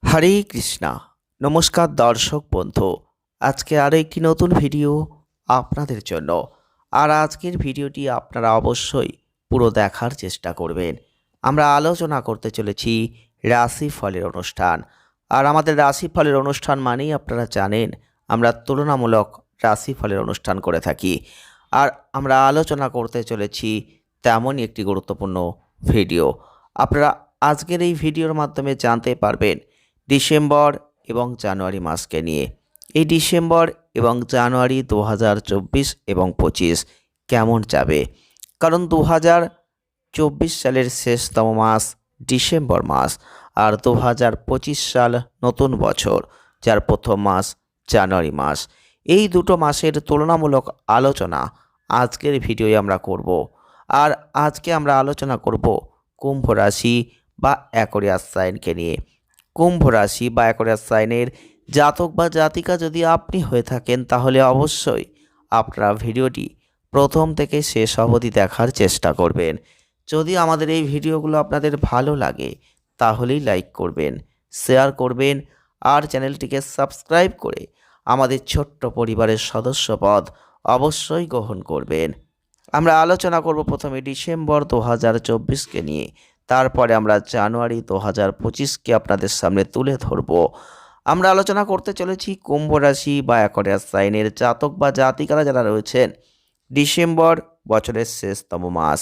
হরে কৃষ্ণা। নমস্কার দর্শক বন্ধু। আজকে আরও একটি নতুন ভিডিও আপনাদের জন্য। আর আজকের ভিডিওটি আপনারা অবশ্যই পুরো দেখার চেষ্টা করবেন। আমরা আলোচনা করতে চলেছি রাশি ফলের অনুষ্ঠান। আর আমাদের রাশি ফলের অনুষ্ঠান মানেই আপনারা জানেন আমরা তুলনামূলক রাশি ফলের অনুষ্ঠান করে থাকি। আর আমরা আলোচনা করতে চলেছি তেমনই একটি গুরুত্বপূর্ণ ভিডিও। আপনারা আজকের এই ভিডিওর মাধ্যমে জানতে পারবেন ডিসেম্বর এবং জানুয়ারি মাসকে নিয়ে। এই ডিসেম্বর এবং জানুয়ারি 2024 এবং 25 কেমন যাবে, কারণ 2024 সালের শেষতম মাস ডিসেম্বর মাস, আর 2025 সাল নতুন বছর, যার প্রথম মাস জানুয়ারি মাস। এই দুটো মাসের তুলনামূলক আলোচনা আজকের ভিডিওয়ে আমরা করব। আর আজকে আমরা আলোচনা করব কুম্ভ রাশি বা অ্যাকোয়ারিয়াস সাইনকে নিয়ে। কুম্ভ রাশি বা অ্যাকোয়ারিয়াস সাইনের জাতক বা জাতিকা যদি আপনি হয়ে থাকেন, তাহলে অবশ্যই আপনারা ভিডিওটি প্রথম থেকে শেষ অবধি দেখার চেষ্টা করবেন। যদি আমাদের এই ভিডিওগুলো আপনাদের ভালো লাগে তাহলেই লাইক করবেন, শেয়ার করবেন, আর চ্যানেলটিকে সাবস্ক্রাইব করে আমাদের ছোট্ট পরিবারের সদস্যপদ অবশ্যই গ্রহণ করবেন। আমরা আলোচনা করব প্রথমে ডিসেম্বর 2024কে নিয়ে, তারপরে আমরা জানুয়ারি 2025কে আপনাদের সামনে তুলে ধরব। আমরা আলোচনা করতে চলেছি কুম্ভ রাশি বা অ্যাকোয়ারিয়াস সাইনের জাতক বা জাতিকারা যারা রয়েছেন। ডিসেম্বর বছরের শেষতম মাস।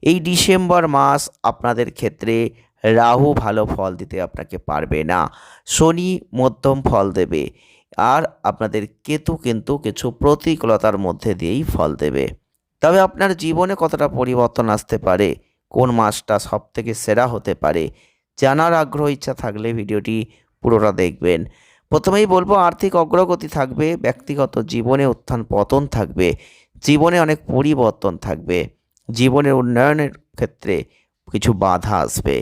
এই ডিসেম্বর মাস আপনাদের ক্ষেত্রে রাহু ভালো ফল দিতে আপনাকে পারবে না, শনি মধ্যম ফল দেবে, আর আপনাদের কেতু কিন্তু কিছু প্রতিকূলতার মধ্যে দিয়েই ফল দেবে। তবে আপনার জীবনে কতটা পরিবর্তন আসতে পারে, কোন মাসটা সবথেকে সেরা হতে পারে, জানার আগ্রহ ইচ্ছা থাকলে ভিডিওটি পুরোটা দেখবেন। প্রথমেই বলবো, আর্থিক অগ্রগতি থাকবে, ব্যক্তিগত জীবনে উত্থান পতন থাকবে, জীবনে অনেক পরিবর্তন থাকবে, জীবনের উন্নয়নের ক্ষেত্রে কিছু বাধা আসবে।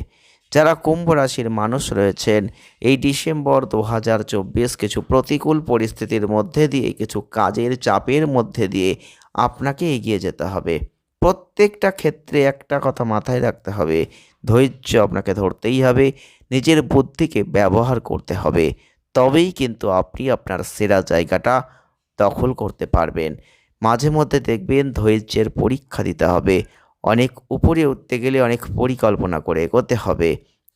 যারা কুম্ভ রাশির মানুষ রয়েছেন, এই ডিসেম্বর 2024 কিছু প্রতিকূল পরিস্থিতির মধ্যে দিয়ে, কিছু কাজের চাপের মধ্যে দিয়ে আপনাকে এগিয়ে যেতে হবে। প্রত্যেকটা ক্ষেত্রে একটা কথা মাথায় রাখতে হবে, ধৈর্য আপনাকে ধরতেই হবে, নিজের বুদ্ধিকে ব্যবহার করতে হবে। তবেই কিন্তু আপনি আপনার সেরা জায়গাটা দখল করতে পারবেন। মাঝে মধ্যে দেখবেন ধৈর্যের পরীক্ষা দিতে হবে। অনেক উপরে উঠতে গেলে অনেক পরিকল্পনা করে এগোতে হবে।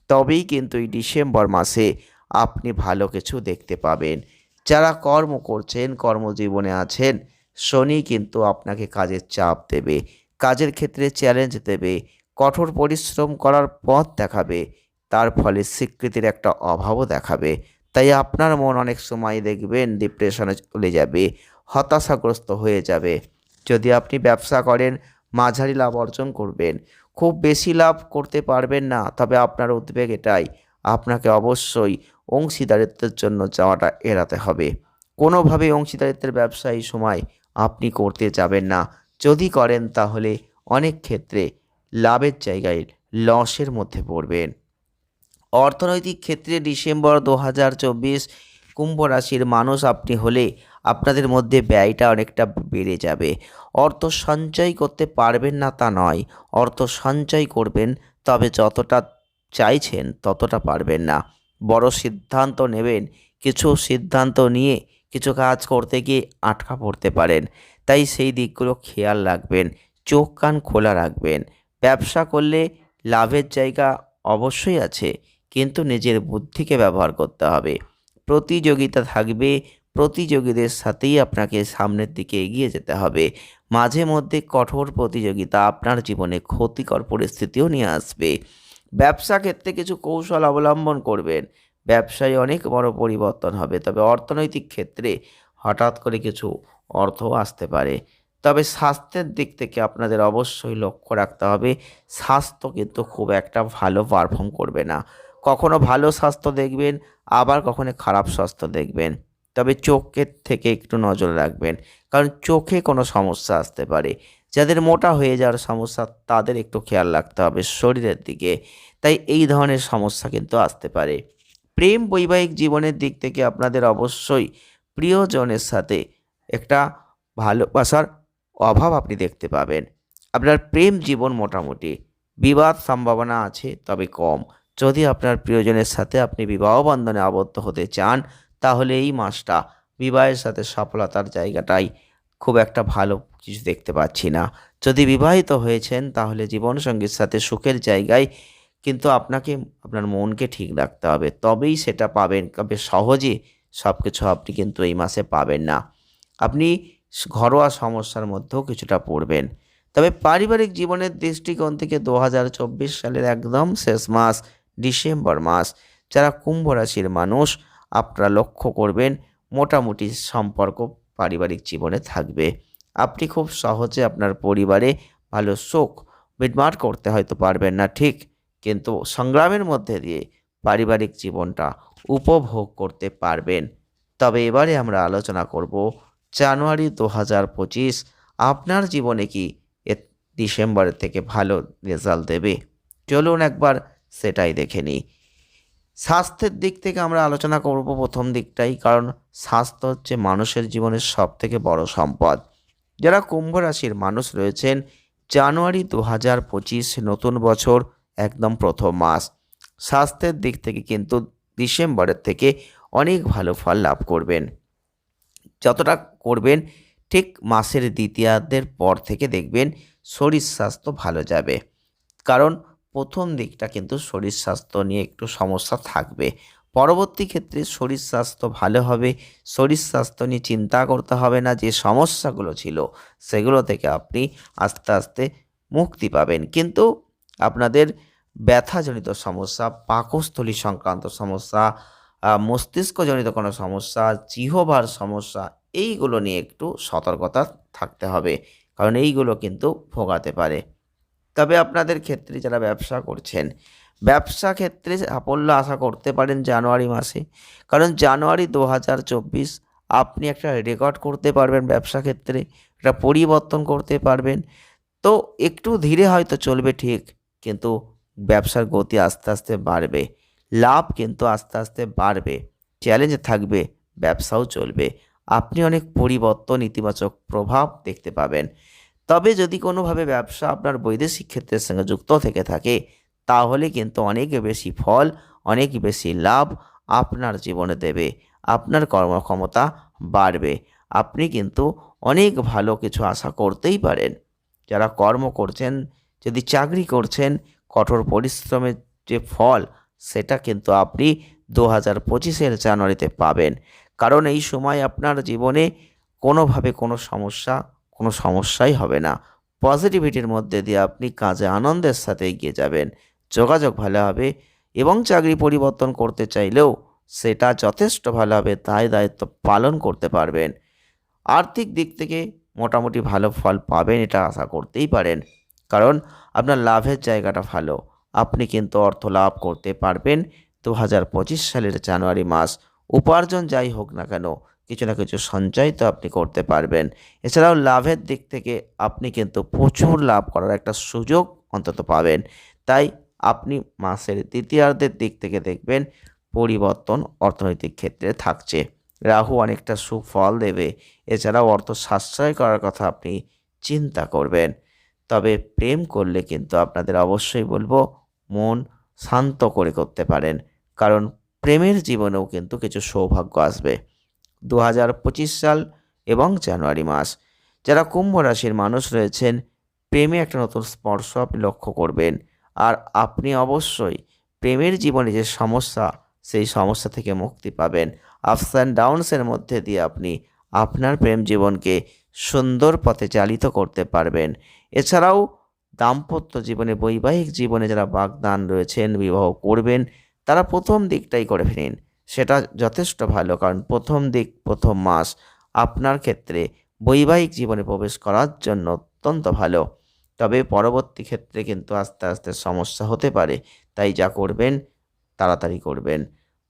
তবেই কিন্তু এই ডিসেম্বর মাসে আপনি ভালো কিছু দেখতে পাবেন। যারা কর্ম করছেন, কর্মজীবনে আছেন, শনি কিন্তু আপনাকে কাজের চাপ দেবে, কাজের ক্ষেত্রে চ্যালেঞ্জ দেবে, কঠোর পরিশ্রম করার পথ দেখাবে, তার ফলে স্বীকৃতির একটা অভাবও দেখাবে। তাই আপনার মন অনেক সময় দেখবেন ডিপ্রেশনে চলে যাবে, হতাশাগ্রস্ত হয়ে যাবে। যদি আপনি ব্যবসা করেন, মাঝারি লাভ অর্জন করবেন, খুব বেশি লাভ করতে পারবেন না। তবে আপনার উদ্বেগ এটাই, আপনাকে অবশ্যই অংশীদারিত্বের জন্য যাওয়াটা এড়াতে হবে। কোনোভাবে অংশীদারিত্বের ব্যবসা এই সময় আপনি করতে যাবেন না। যদি করেন তাহলে অনেক ক্ষেত্রে লাভের জায়গায় লসের মধ্যে পড়বেন। অর্থনৈতিক ক্ষেত্রে ডিসেম্বর 2024 কুম্ভ রাশির মানুষ আপনি হলে আপনাদের মধ্যে ব্যয়টা অনেকটা বেড়ে যাবে। অর্থ সঞ্চয় করতে পারবেন না তা নয়, অর্থ সঞ্চয় করবেন, তবে যতটা চাইছেন ততটা পারবেন না। বড় সিদ্ধান্ত নেবেন, কিছু সিদ্ধান্ত নিয়ে কিছু কাজ করতে গিয়ে আটকা পড়তে পারেন। তাই সেই দিকগুলো খেয়াল রাখবেন, চোখ কান খোলা রাখবেন। ব্যবসা করলে লাভের জায়গা অবশ্যই আছে, কিন্তু নিজের বুদ্ধিকে ব্যবহার করতে হবে। প্রতিযোগিতা থাকবে, প্রতিযোগীদের সাথেই আপনাকে সামনের দিকে এগিয়ে যেতে হবে। মাঝে মধ্যে কঠোর প্রতিযোগিতা আপনার জীবনে ক্ষতিকর পরিস্থিতিও নিয়ে আসবে। ব্যবসা ক্ষেত্রে কিছু কৌশল অবলম্বন করবেন, ব্যবসায় অনেক বড় পরিবর্তন হবে। তবে অর্থনৈতিক ক্ষেত্রে হঠাৎ করে কিছু অর্থ আসতে পারে। তবে স্বাস্থ্যের দিক থেকে আপনাদের অবশ্যই লক্ষ্য রাখতে হবে, স্বাস্থ্য কিন্তু খুব একটা ভালো পারফর্ম করবে না। কখনো ভালো স্বাস্থ্য দেখবেন, আবার কখনো খারাপ স্বাস্থ্য দেখবেন। তবে চোখের থেকে একটু নজর রাখবেন, কারণ চোখে কোনো সমস্যা আসতে পারে। যাদের মোটা হয়ে যাওয়ার সমস্যা তাদের একটু খেয়াল রাখতে হবে শরীরের দিকে। তাই এই ধরনের সমস্যা কিন্তু আসতে পারে। প্রেম বৈবাহিক জীবনের দিক থেকে আপনাদের অবশ্যই প্রিয়জনের সাথে একটা ভালোবাসার অভাব আপনি দেখতে পাবেন। আপনার প্রেম জীবন মোটামুটি, বিবাদ সম্ভাবনা আছে তবে কম। যদি আপনার প্রিয়জনের সাথে আপনি বিবাহ বন্ধনে আবদ্ধ হতে চান, তাহলে এই মাসটা বিবাহের সাথে সফলতার জায়গাটাই খুব একটা ভালো কিছু দেখতে পাচ্ছি না। যদি বিবাহিত হয়েছেন, তাহলে জীবনসঙ্গীর সাথে সুখের জায়গায় কিন্তু আপনাকে আপনার মনকে ঠিক রাখতে হবে। তবেই সেটা পাবেন। তবে সহজে সবকিছু আপনি কিন্তু এই মাসে পাবেন না। আপনি ঘরোয়া সমস্যার মধ্যেও কিছুটা পড়বেন। তবে পারিবারিক জীবনের দৃষ্টিকোণ থেকে ২০২৪ সালের একদম শেষ মাস ডিসেম্বর মাস, যারা কুম্ভ রাশির মানুষ, আপনারা লক্ষ্য করবেন মোটামুটি সম্পর্ক পারিবারিক জীবনে থাকবে। আপনি খুব সহজে আপনার পরিবারে ভালো সুখ মিটমাট করতে হয়তো পারবেন না ঠিক, কিন্তু সংগ্রামের মধ্যে দিয়ে পারিবারিক জীবনটা উপভোগ করতে পারবেন। তবে এবারে আমরা আলোচনা করব জানুয়ারি ২০২৫ আপনার জীবনে কি এ ডিসেম্বরের থেকে ভালো রেজাল্ট দেবে। চলুন একবার সেটাই দেখে নিই। স্বাস্থ্যের দিক থেকে আমরা আলোচনা করব প্রথম দিকটাই, কারণ স্বাস্থ্য হচ্ছে মানুষের জীবনের সবথেকে বড় সম্পদ। যারা কুম্ভ রাশির মানুষ রয়েছেন, জানুয়ারি ২০২৫ নতুন বছর একদম প্রথম মাস। স্বাস্থ্যের দিক থেকে কিন্তু ডিসেম্বরের থেকে অনেক ভালো ফল লাভ করবেন। যতটা করবেন ঠিক মাসের দ্বিতীয়ার্ধের পর থেকে দেখবেন শরীর স্বাস্থ্য ভালো যাবে। কারণ প্রথম দিকটা কিন্তু শরীর স্বাস্থ্য নিয়ে একটু সমস্যা থাকবে। পরবর্তী ক্ষেত্রে শরীর স্বাস্থ্য ভালো হবে। শরীর স্বাস্থ্য নিয়ে চিন্তা করতে হবে না। যে সমস্যাগুলো ছিল সেগুলো থেকে আপনি আস্তে আস্তে মুক্তি পাবেন। কিন্তু আপনাদের ব্যথাজনিত সমস্যা, পাকস্থলী সংক্রান্ত সমস্যা, মস্তিষ্কজনিত কোনো সমস্যা, জিহ্বার সমস্যা, এইগুলো নিয়ে একটু সতর্কতা থাকতে হবে। কারণ এইগুলো কিন্তু ভোগাতে পারে। তবে আপনাদের ক্ষেত্রে যারা ব্যবসা করছেন, ব্যবসা ক্ষেত্রে সাফল্য আশা করতে পারেন জানুয়ারি মাসে। কারণ জানুয়ারি ২০২৪ আপনি একটা রেকর্ড করতে পারবেন ব্যবসা ক্ষেত্রে, একটা পরিবর্তন করতে পারবেন। তো একটু ধীরে হয়তো চলবে ঠিক, কিন্তু ব্যবসার গতি আস্তে আস্তে বাড়বে। লাভ কিন্তু আস্তে আস্তে বাড়বে। চ্যালেঞ্জ থাকবে, ব্যবসাও চলবে। আপনি অনেক পরিবর্তন, ইতিবাচক প্রভাব দেখতে পাবেন। তবে যদি কোনোভাবে ব্যবসা আপনার বৈদেশিক ক্ষেত্রের সঙ্গে যুক্ত থেকে থাকে, তাহলে কিন্তু অনেক বেশি ফল, অনেক বেশি লাভ আপনার জীবনে দেবে। আপনার কর্মক্ষমতা বাড়বে। আপনি কিন্তু অনেক ভালো কিছু আশা করতেই পারেন। যারা কর্ম করছেন, যদি চাকরি করছেন, কঠোর পরিশ্রমের যে ফল, সেটা কিন্তু আপনি ২০২৫ জানুয়ারিতে পাবেন। কারণ এই সময় আপনার জীবনে কোনোভাবে কোনো সমস্যাই হবে না। পজিটিভিটির মধ্যে দিয়ে আপনি কাজে আনন্দের সাথে এগিয়ে যাবেন। যোগাযোগ ভালো হবে এবং চাকরি পরিবর্তন করতে চাইলেও সেটা যথেষ্ট ভালো হবে, তাই দায়িত্ব পালন করতে পারবেন। আর্থিক দিক থেকে মোটামুটি ভালো ফল পাবেন, এটা আশা করতেই পারেন। কারণ আপনার লাভের জায়গাটা ভালো। আপনি কিন্তু অর্থ লাভ করতে পারবেন ২০২৫ সালের জানুয়ারি মাস। উপার্জন যাই হোক না কেন, কিছু না কিছু সঞ্চয় তো আপনি করতে পারবেন। এছাড়াও লাভের দিক থেকে আপনি কিন্তু প্রচুর লাভ করার একটা সুযোগ অন্তত পাবেন। তাই আপনি মাসের দ্বিতীয়ার্ধের দিক থেকে দেখবেন পরিবর্তন অর্থনৈতিক ক্ষেত্রে থাকছে। রাহু অনেকটা সুফল দেবে। এছাড়াও অর্থ সাশ্রয় করার কথা আপনি চিন্তা করবেন। তবে প্রেম করলে কিন্তু আপনাদের অবশ্যই বলবো মন শান্ত করে করতে পারেন। কারণ প্রেমের জীবনেও কিন্তু কিছু সৌভাগ্য আসবে। ২০২৫ সাল এবং জানুয়ারি মাস, যারা কুম্ভ রাশির মানুষ রয়েছেন, প্রেমে একটা নতুন স্পর্শ আপনি লক্ষ্য করবেন। আর আপনি অবশ্যই প্রেমের জীবনে যে সমস্যা, সেই সমস্যা থেকে মুক্তি পাবেন। আপস অ্যান্ড ডাউনসের মধ্যে দিয়ে আপনি আপনার প্রেম জীবনকে সুন্দর পথে চালিত করতে পারবেন। এছাড়াও দাম্পত্য জীবনে, বৈবাহিক জীবনে যারা বাগদান রয়েছেন, বিবাহ করবেন, তারা প্রথম দিকটাই করে ফেলেন। সেটা যথেষ্ট ভালো, কারণ প্রথম দিক, প্রথম মাস আপনার ক্ষেত্রে বৈবাহিক জীবনে প্রবেশ করার জন্য অত্যন্ত ভালো। তবে পরবর্তী ক্ষেত্রে কিন্তু আস্তে আস্তে সমস্যা হতে পারে। তাই যা করবেন তাড়াতাড়ি করবেন।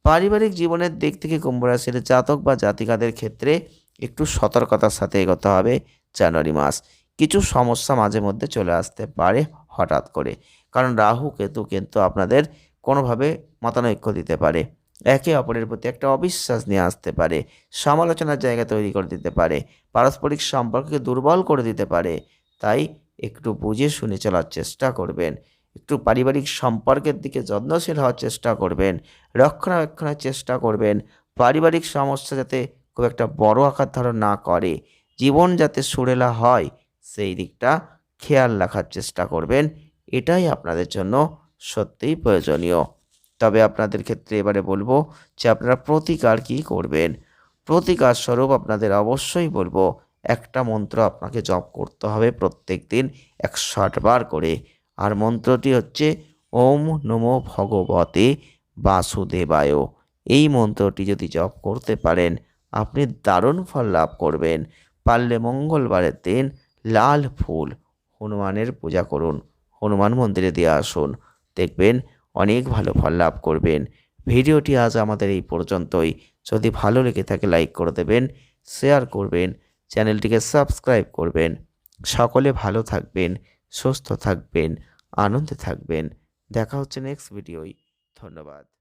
পারিবারিক জীবনের দিক থেকে কুম্ভ রাশির জাতক বা জাতিকাদের ক্ষেত্রে একটু সতর্কতার সাথে এগোতে হবে জানুয়ারি মাস। কিছু সমস্যা মাঝে মধ্যে চলে আসতে পারে হঠাৎ করে। কারণ রাহু কেতু কিন্তু আপনাদের কোনোভাবে মতানৈক্য দিতে পারে। একে অপরের প্রতি একটা অবিশ্বাস নিয়ে আসতে পারে। সমালোচনার জায়গা তৈরি করে দিতে পারে। পারস্পরিক সম্পর্ককে দুর্বল করে দিতে পারে। তাই একটু বুঝে শুনে চলার চেষ্টা করবেন। একটু পারিবারিক সম্পর্কের দিকে যত্নশীল হওয়ার চেষ্টা করবেন, রক্ষণাবেক্ষণের চেষ্টা করবেন। পারিবারিক সমস্যা যাতে খুব একটা বড় আকার ধারণ না করে, জীবন যাতে সুরেলা হয় সেই দিকটা খেয়াল রাখার চেষ্টা করবেন। এটাই আপনাদের জন্য সত্যিই প্রয়োজনীয়। তবে আপনাদের ক্ষেত্রে এবারে বলবো যে আপনারা প্রতিকার কী করবেন। প্রতিকার স্বরূপ আপনাদের অবশ্যই বলবো একটা মন্ত্র আপনাকে জপ করতে হবে প্রত্যেকদিন 108 বার করে। আর মন্ত্রটি হচ্ছে ওম নমো ভগবতে বাসুদেবায়। এই মন্ত্রটি যদি জপ করতে পারেন আপনি দারুণ ফল লাভ করবেন। পারলে মঙ্গলবারের দিন লাল ফুল হনুমানের পূজা করুন, হনুমান মন্দিরে দিয়ে আসুন, দেখবেন অনেক ভালো ফল লাভ করবেন। ভিডিওটি আজ আমাদের এই পর্যন্তই। যদি ভালো লেগে থাকে লাইক করে দেবেন, শেয়ার করবেন, চ্যানেলটিকে সাবস্ক্রাইব করবেন। সকলে ভালো থাকবেন, সুস্থ থাকবেন, আনন্দে থাকবেন। দেখা হচ্ছে নেক্সট ভিডিওয়। ধন্যবাদ।